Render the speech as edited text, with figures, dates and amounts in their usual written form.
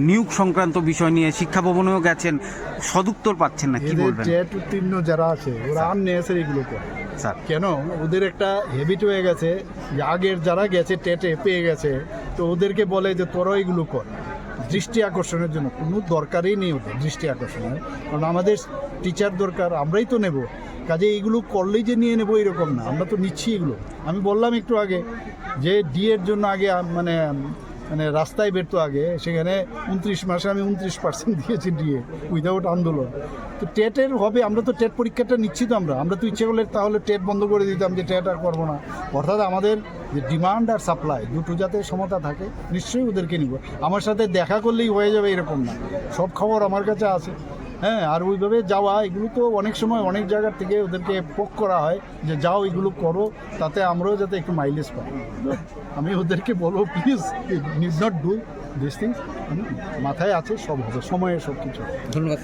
নিয়োগ সংক্রান্ত বিষয় নিয়ে শিক্ষা ভবনেও গেছেন, সদুত্তর পাচ্ছেন না, কি বলবেন? টেট উত্তীর্ণ যারা আছে ওরা আননেসেসারি এগুলো করে স্যার কেন? ওদের একটা হ্যাবিট হয়ে গেছে যে আগের যারা গেছে টেটে পেয়ে গেছে, তো ওদেরকে বলে যে তোরা এগুলো কর দৃষ্টি আকর্ষণের জন্য। কোনো দরকারই নেই ওদের দৃষ্টি আকর্ষণের, কারণ আমাদের টিচার দরকার, আমরাই তো নেব। কাজে এইগুলো করলেই যে নিয়ে নেবো এরকম না, আমরা তো নিচ্ছি এগুলো। আমি বললাম একটু আগে যে ডিএর জন্য আগে মানে মানে রাস্তায় বেরতো আগে, সেখানে 29 মাসে আমি 29% দিয়েছি ডিএ উইদাউট আন্দোলন। তো টেটের হবে, আমরা তো টেট পরীক্ষাটা নিচ্ছি, তো আমরা তো ইচ্ছে করলে তাহলে টেট বন্ধ করে দিতাম যে টেট আর করবো না। অর্থাৎ আমাদের যে ডিমান্ড আর সাপ্লাই দুটো যাতে সমতা থাকে, নিশ্চয়ই ওদেরকে নিব। আমার সাথে দেখা করলেই হয়ে যাবে এরকম না, সব খবর আমার কাছে আছে। হ্যাঁ, আর ওইভাবে যাওয়া এগুলো তো অনেক সময় অনেক জায়গার থেকে ওদেরকে পোক করা হয় যে যাও এগুলো করো, তাতে আমরাও যাতে একটু মাইলেজ পাই। আমি ওদেরকে বলবো please need not do this things. মাথায় আছে, সব হবে, সময়ে সব কিছু। ধন্যবাদ।